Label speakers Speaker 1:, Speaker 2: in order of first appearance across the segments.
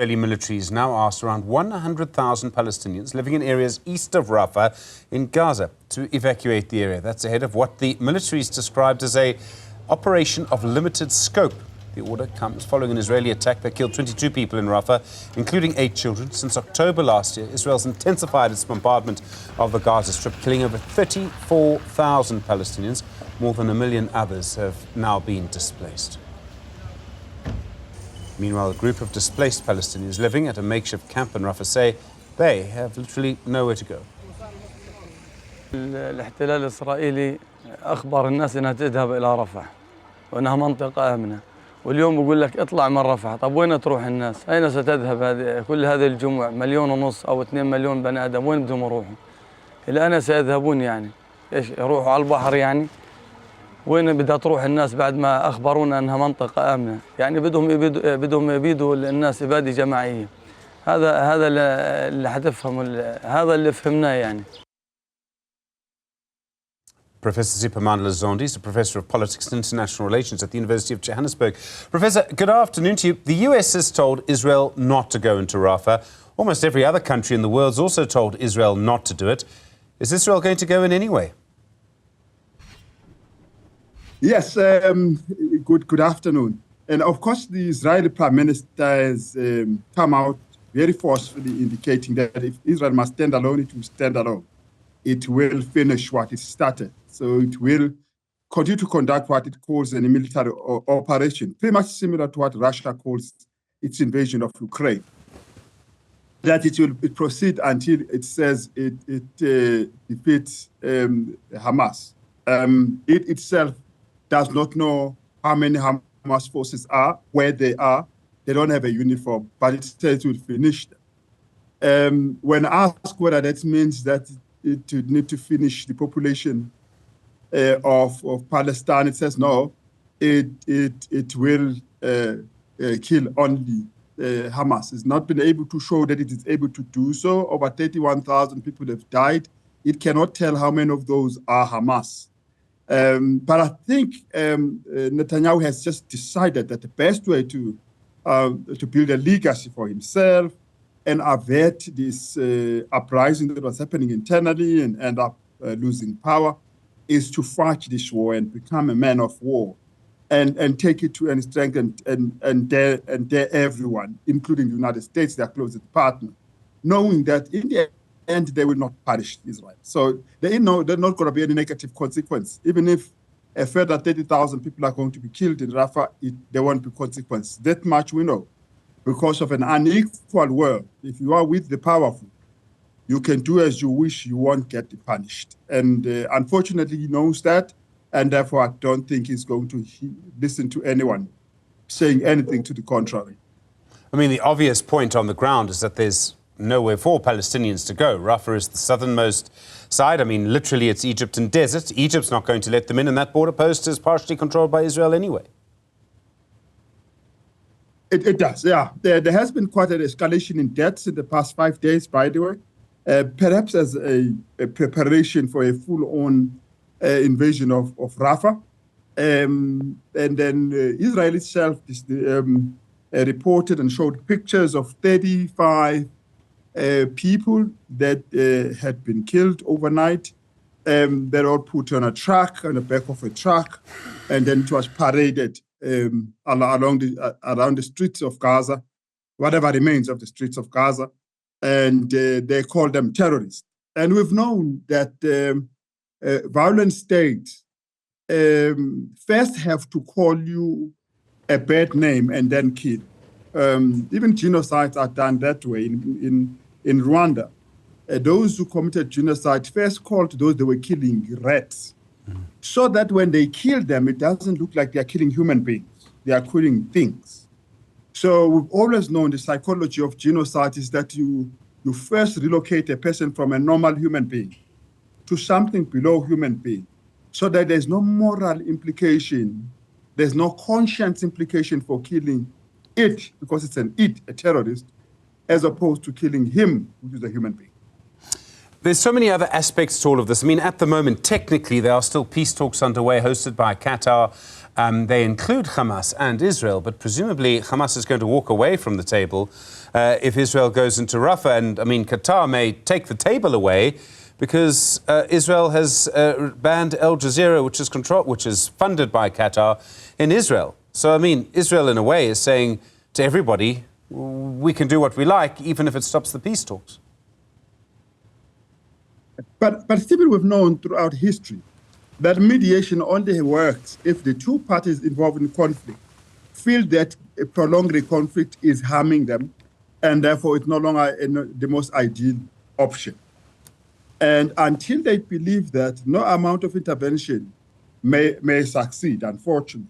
Speaker 1: Israeli military has now asked around 100,000 Palestinians living in areas east of Rafah in Gaza to evacuate the area. That's ahead of what the military has described as an operation of limited scope. The order comes following an Israeli attack that killed 22 people in Rafah, including 8 children. Since October last year, Israel's intensified its bombardment of the Gaza Strip, killing over 34,000 Palestinians. More than 1 million others have now been displaced. Meanwhile, a group of displaced Palestinians living at a makeshift camp in Rafah say they have literally nowhere to go.
Speaker 2: الاحتلال الإسرائيلي أخبر الناس أنها تذهب إلى رفح وأنها منطقة آمنة، واليوم يقول لك اطلع من رفح. طب وين تروح الناس؟ أين ستذهب كل هذه الجموع؟ 1.5 مليون أو 2 مليون بني آدم، وين بدهم يروحوا؟ إلى أين سيذهبون يعني؟ إيش يروحوا على البحر يعني؟ وين بدها تروح الناس بعد ما أخبرونا أنها منطقة آمنة؟ يعني بدهم يبيدوا الناس إبادة جماعية. هذا اللي حتفهموا، هذا اللي فهمناه يعني.
Speaker 1: Professor Siphamandla Zondi is a professor of politics and international relations at the University of Johannesburg. Professor, good afternoon to you. The US has told Israel not to go into Rafah. Almost every other country in the world has also told Israel not to do it. Is Israel going to go in anyway?
Speaker 3: Yes, good afternoon. And of course, the Israeli Prime Minister has come out very forcefully indicating that if Israel must stand alone, it will stand alone. It will finish what it started. So it will continue to conduct what it calls a military operation, pretty much similar to what Russia calls its invasion of Ukraine. That it will proceed until it says it defeats Hamas. It itself does not know how many Hamas forces are, where they are. They don't have a uniform, but it says it will finish them. When asked whether that means that it would need to finish the population of Palestine, it says no, it will kill only Hamas. It's not been able to show that it is able to do so. Over 31,000 people have died. It cannot tell how many of those are Hamas. But I think Netanyahu has just decided that the best way to build a legacy for himself and avert this uprising that was happening internally and end up losing power is to fight this war and become a man of war and take it to any strength and dare everyone, including the United States, their closest partner, knowing that in the end they will not punish Israel. So they're not going to be any negative consequence. Even if a further 30,000 people are going to be killed in Rafah, there won't be consequence. That much we know. Because of an unequal world, if you are with the powerful, you can do as you wish, you won't get punished. And unfortunately, he knows that, and therefore I don't think he's going to listen to anyone saying anything to the contrary.
Speaker 1: I mean, the obvious point on the ground is that there's nowhere for Palestinians to go. Rafah is the southernmost side. I mean, literally it's Egypt and desert. Egypt's not going to let them in, and that border post is partially controlled by Israel anyway.
Speaker 3: It does, yeah. There has been quite an escalation in deaths in the past 5 days, by the way, perhaps as a preparation for a full-on invasion of Rafah. And then Israel itself reported and showed pictures of 35 people that had been killed overnight. They're all put on a truck, on the back of a truck, and then it was paraded around the streets of Gaza, whatever remains of the streets of Gaza, and they call them terrorists. And we've known that violent states first have to call you a bad name and then kill. Even genocides are done that way. In Rwanda, those who committed genocide first called those they were killing rats, so that when they kill them, it doesn't look like they are killing human beings. They are killing things. So we've always known the psychology of genocide is that you first relocate a person from a normal human being to something below human being, so that there's no moral implication, there's no conscience implication for killing it, because it's a terrorist, as opposed to killing him, which is a human being.
Speaker 1: There's so many other aspects to all of this. I mean, at the moment, technically, there are still peace talks underway hosted by Qatar They include Hamas and Israel, but presumably Hamas is going to walk away from the table if Israel goes into Rafah. And, I mean, Qatar may take the table away because Israel has banned Al Jazeera, which is funded by Qatar, in Israel. So, I mean, Israel, in a way, is saying to everybody, we can do what we like, even if it stops the peace talks.
Speaker 3: But Stephen, we've known throughout history that mediation only works if the two parties involved in conflict feel that a prolonged conflict is harming them, and therefore it's no longer the most ideal option. And until they believe that, no amount of intervention may succeed, unfortunately.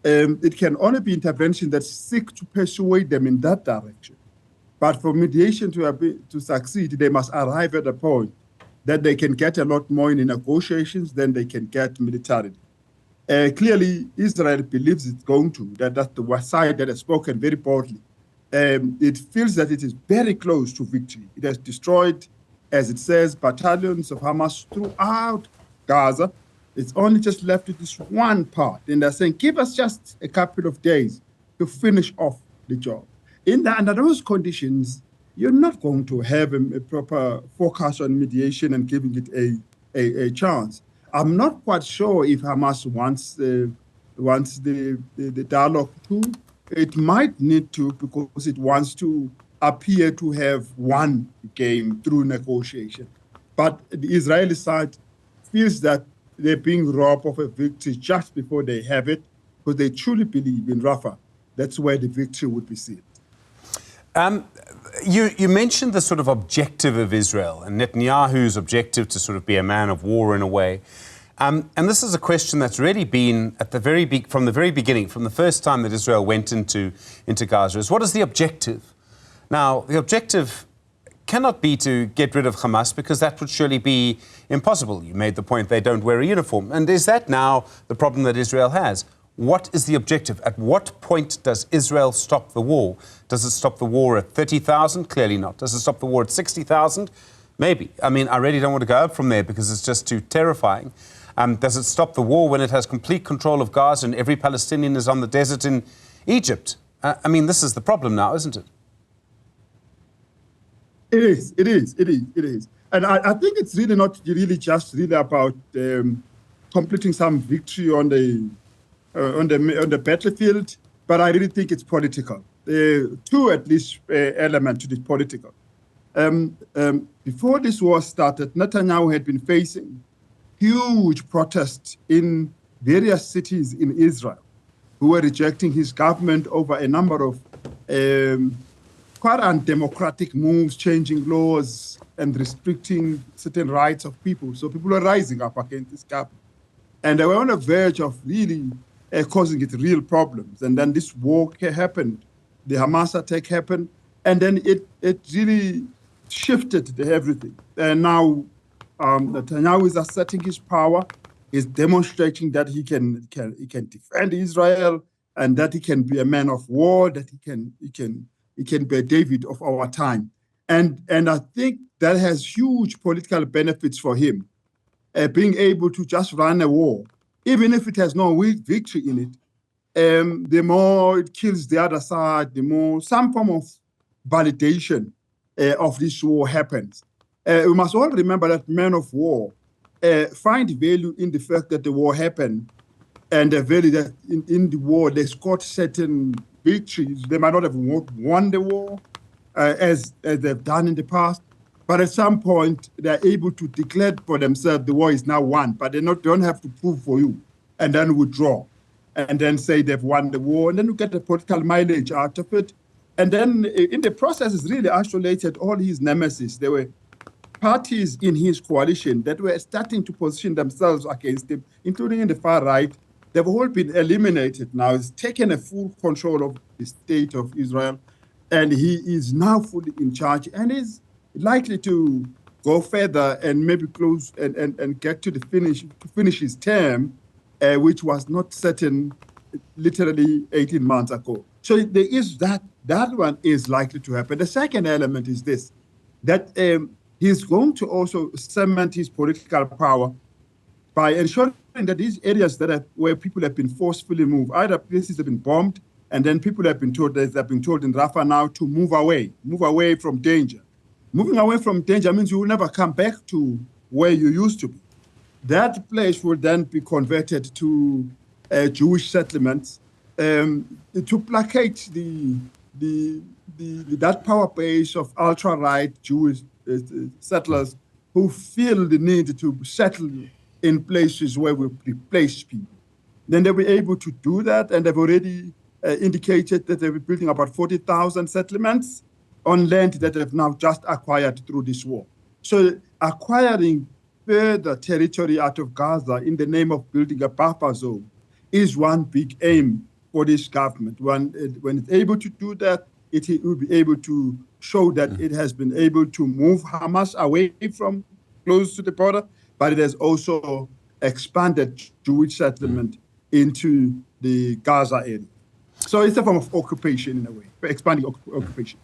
Speaker 3: It can only be intervention that seek to persuade them in that direction. But for mediation to succeed, they must arrive at a point that they can get a lot more in the negotiations than they can get militarily. Clearly, Israel believes it's going to. That's the side that has spoken very boldly. It feels that it is very close to victory. It has destroyed, as it says, battalions of Hamas throughout Gaza. It's only just left with this one part. And they're saying, give us just a couple of days to finish off the job. Under those conditions, you're not going to have a proper focus on mediation and giving it a chance. I'm not quite sure if Hamas wants the dialogue to. It might need to, because it wants to appear to have won the game through negotiation. But the Israeli side feels that they're being robbed of a victory just before they have it, because they truly believe in Rafah. That's where the victory would be seen.
Speaker 1: You mentioned the sort of objective of Israel and Netanyahu's objective to sort of be a man of war in a way. And this is a question that's really been at from the very beginning, from the first time that Israel went into Gaza, is what is the objective? Now, the objective cannot be to get rid of Hamas, because that would surely be impossible. You made the point they don't wear a uniform. And is that now the problem that Israel has? What is the objective? At what point does Israel stop the war? Does it stop the war at 30,000? Clearly not. Does it stop the war at 60,000? Maybe. I mean, I really don't want to go up from there because it's just too terrifying. Does it stop the war when it has complete control of Gaza and every Palestinian is on the desert in Egypt? I mean, this is the problem now, isn't it?
Speaker 3: It is. And I think it's really not really just about completing some victory on the battlefield, but I really think it's political. Two, at least, elements to this political. Before this war started, Netanyahu had been facing huge protests in various cities in Israel, who were rejecting his government over a number of quite undemocratic moves, changing laws and restricting certain rights of people. So people are rising up against this government. And they were on the verge of really causing it real problems. And then this war happened, the Hamas attack happened, and then it really shifted everything. And now Netanyahu is asserting his power, is demonstrating that he can defend Israel, and that he can be a man of war, that he can be a David of our time. And I think that has huge political benefits for him, being able to just run a war, even if it has no victory in it. The more it kills the other side, the more some form of validation of this war happens. We must all remember that men of war find value in the fact that the war happened, and the value that in the war they scored certain victories. They might not have won the war as they've done in the past, but at some point they're able to declare for themselves the war is now won, but they don't have to prove for you, and then withdraw, and then say they've won the war, and then you get the political mileage out of it. And then in the process, it's really isolated all his nemesis. There were parties in his coalition that were starting to position themselves against him, including in the far right. They've all been eliminated now. He's taken a full control of the state of Israel, and he is now fully in charge and is likely to go further and maybe close and get to the finish his term, which was not certain literally 18 months ago. So there is that one is likely to happen. The second element is this, that he's going to also cement his political power by ensuring that these areas where people have been forcefully moved, either places have been bombed, and then people have been told, in Rafah now to move away from danger. Moving away from danger means you will never come back to where you used to be. That place will then be converted to Jewish settlements to placate that power base of ultra-right Jewish settlers who feel the need to settle in places where we replace people. Then they'll be able to do that, and they've already indicated that they'll be building about 40,000 settlements on land that they've now just acquired through this war. So acquiring further territory out of Gaza in the name of building a buffer zone is one big aim for this government. When it's able to do that, it will be able to show that it has been able to move Hamas away from close to the border, but it has also expanded Jewish settlement into the Gaza area. So it's a form of occupation in a way, expanding occupation.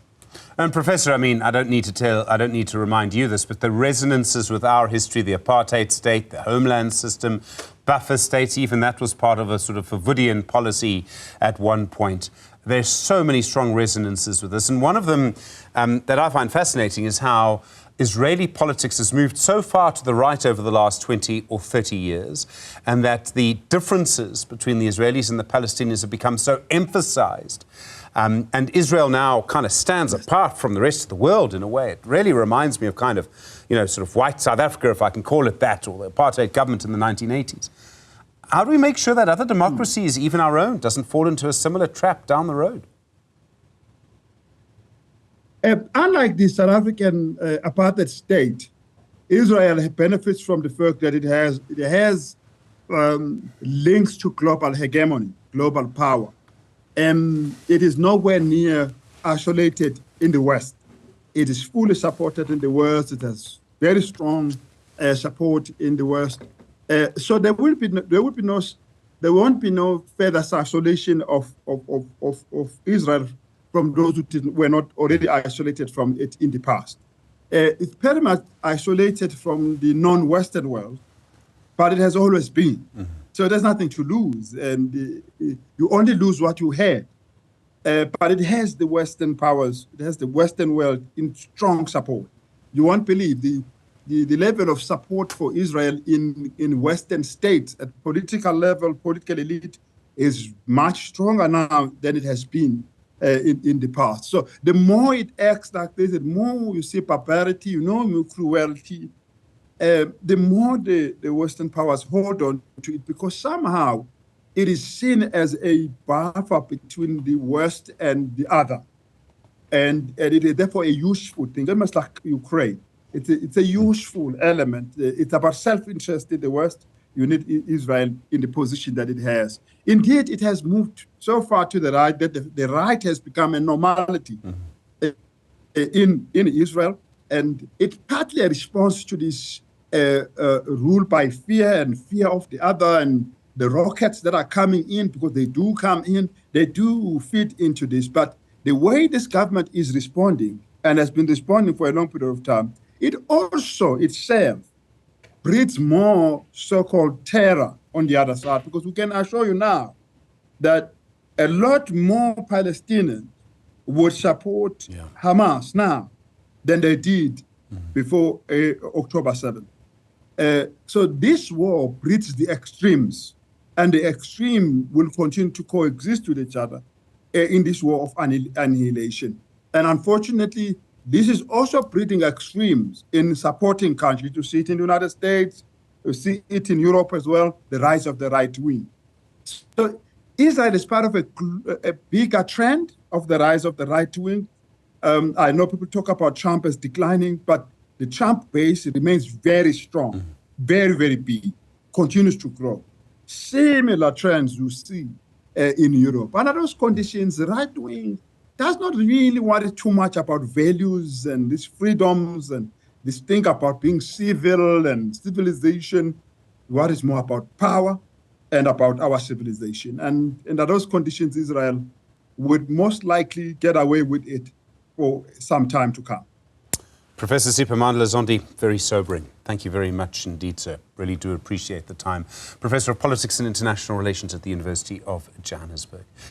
Speaker 1: And Professor, I mean, I don't need to remind you this, but the resonances with our history, the apartheid state, the homeland system, buffer states, even that was part of a sort of Favudian policy at one point. There's so many strong resonances with this. And one of them that I find fascinating is how Israeli politics has moved so far to the right over the last 20 or 30 years, and that the differences between the Israelis and the Palestinians have become so emphasized. And Israel now kind of stands apart from the rest of the world in a way. It really reminds me of kind of, sort of white South Africa, if I can call it that, or the apartheid government in the 1980s. How do we make sure that other democracies, even our own, doesn't fall into a similar trap down the road?
Speaker 3: Unlike the South African apartheid state, Israel benefits from the fact that it has links to global hegemony, global power. It is nowhere near isolated in the West. It is fully supported in the West. It has very strong support in the West. So there won't be no further isolation of Israel from those who were not already isolated from it in the past. It's very much isolated from the non-Western world, but it has always been. Mm-hmm. So there's nothing to lose, and you only lose what you had. But it has the Western powers, it has the Western world in strong support. You won't believe the level of support for Israel in Western states at political level, political elite, is much stronger now than it has been in the past. So the more it acts like this, the more you see barbarity, cruelty, the more the Western powers hold on to it, because somehow it is seen as a buffer between the West and the other. And it is therefore a useful thing, almost like Ukraine. It's a useful element. It's about self-interest in the West. You need Israel in the position that it has. Indeed, it has moved so far to the right that the right has become a normality in Israel. And it partly responds to this rule by fear and fear of the other, and the rockets that are coming in, because they do come in, they do fit into this. But the way this government is responding, and has been responding for a long period of time, it also itself breeds more so-called terror on the other side, because we can assure you now that a lot more Palestinians would support Hamas now than they did before October 7th. So this war breeds the extremes, and the extreme will continue to coexist with each other in this war of annihilation. And unfortunately, this is also breeding extremes in supporting countries. You see it in the United States, you see it in Europe as well, the rise of the right wing. So Israel is part of a bigger trend of the rise of the right wing. I know people talk about Trump as declining, but the Trump base remains very strong, very, very big, continues to grow. Similar trends you see in Europe. Under those conditions, the right wing does not really worry too much about values and these freedoms and this thing about being civil and civilization. What is more about power and about our civilization. And under those conditions, Israel would most likely get away with it for some time to come.
Speaker 1: Professor Siphamandla Zondi, very sobering. Thank you very much indeed, sir. Really do appreciate the time. Professor of Politics and International Relations at the University of Johannesburg.